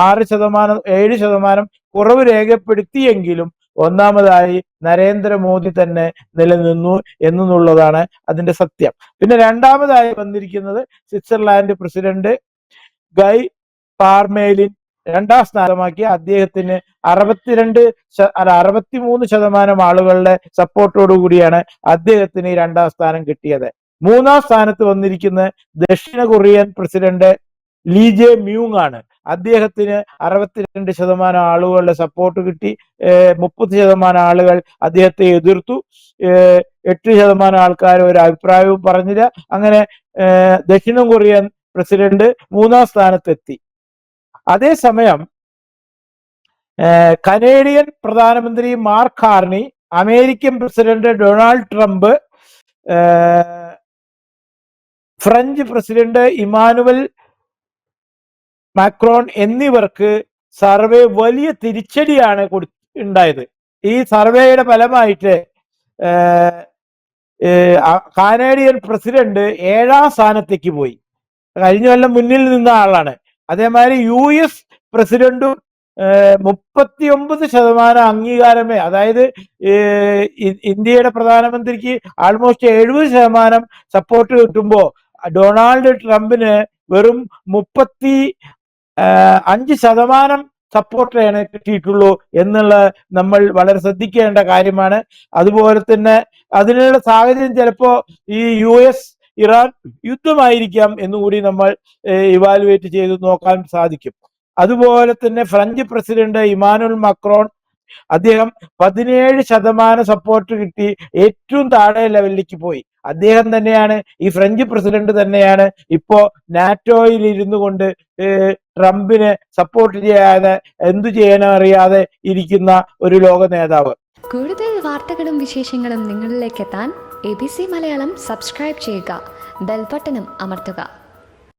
6%, 7% കുറവ് രേഖപ്പെടുത്തിയെങ്കിലും ഒന്നാമതായി നരേന്ദ്രമോദി തന്നെ നിലനിന്നു എന്നുള്ളതാണ് അതിന്റെ സത്യം. പിന്നെ രണ്ടാമതായി വന്നിരിക്കുന്നത് സ്വിറ്റ്സർലാൻഡ് പ്രസിഡന്റ് ഗൈ പാർമേലിൻ രണ്ടാം സ്ഥാനമാക്കി. അദ്ദേഹത്തിന് 63% ആളുകളുടെ സപ്പോർട്ടോടു കൂടിയാണ് അദ്ദേഹത്തിന് ഈ രണ്ടാം സ്ഥാനം കിട്ടിയത്. മൂന്നാം സ്ഥാനത്ത് വന്നിരിക്കുന്ന ദക്ഷിണ Korean president Lee Jae Myung ആണ്. അദ്ദേഹത്തിന് 62% ആളുകളുടെ സപ്പോർട്ട് കിട്ടി. 30% ആളുകൾ അദ്ദേഹത്തെ എതിർത്തു. 8% ആൾക്കാർ ഒരു അഭിപ്രായവും പറഞ്ഞില്ല. അങ്ങനെ ദക്ഷിണ കൊറിയൻ പ്രസിഡന്റ് മൂന്നാം സ്ഥാനത്തെത്തി. അതേസമയം കനേഡിയൻ പ്രധാനമന്ത്രി mark Carney, American president Donald Trump, French president Emmanuel Macron എന്നിവർക്ക് സർവേ വലിയ തിരിച്ചടിയാണ് ഉണ്ടായത്. ഈ സർവേയുടെ ഫലമായിട്ട് കാനേഡിയൻ പ്രസിഡന്റ് 7ാം സ്ഥാനത്തേക്ക് പോയി. കഴിഞ്ഞ കൊല്ലം മുന്നിൽ നിന്ന ആളാണ്. അതേമാതിരി US പ്രസിഡന്റും 39% അംഗീകാരമേ, അതായത് ഇന്ത്യയുടെ പ്രധാനമന്ത്രിക്ക് ആൾമോസ്റ്റ് 70% സപ്പോർട്ട് കിട്ടുമ്പോ ഡൊണാൾഡ് ട്രംപിന് വെറും 35% സപ്പോർട്ടാണ് കിട്ടിയിട്ടുള്ളൂ എന്നുള്ള നമ്മൾ വളരെ ശ്രദ്ധിക്കേണ്ട കാര്യമാണ്. അതുപോലെ തന്നെ അതിനുള്ള സാഹചര്യം ചിലപ്പോ ഈ US ഇറാൻ യുദ്ധമായിരിക്കാം എന്നുകൂടി നമ്മൾ ഇവാലുവേറ്റ് ചെയ്ത് നോക്കാൻ സാധിക്കും. അതുപോലെ തന്നെ ഫ്രഞ്ച് പ്രസിഡന്റ് ഇമാനുവൽ മാക്രോൺ, അദ്ദേഹം 17% സപ്പോർട്ട് കിട്ടി ഏറ്റവും താഴെ ലെവലിലേക്ക് പോയി. അദ്ദേഹം തന്നെയാണ്, ഈ ഫ്രഞ്ച് പ്രസിഡന്റ് തന്നെയാണ് ഇപ്പോ നാറ്റോയിൽ ഇരുന്നു കൊണ്ട് ട്രംപിനെ സപ്പോർട്ട് ചെയ്യാതെ എന്തു ചെയ്യാനും അറിയാതെ ഇരിക്കുന്ന ഒരു ലോക നേതാവ്. കൂടുതൽ വാർത്തകളും വിശേഷങ്ങളും നിങ്ങളിലേക്ക് എത്താൻ ABC മലയാളം സബ്സ്ക്രൈബ് ചെയ്യുക, ബെൽ ബട്ടണും അമർത്തുക.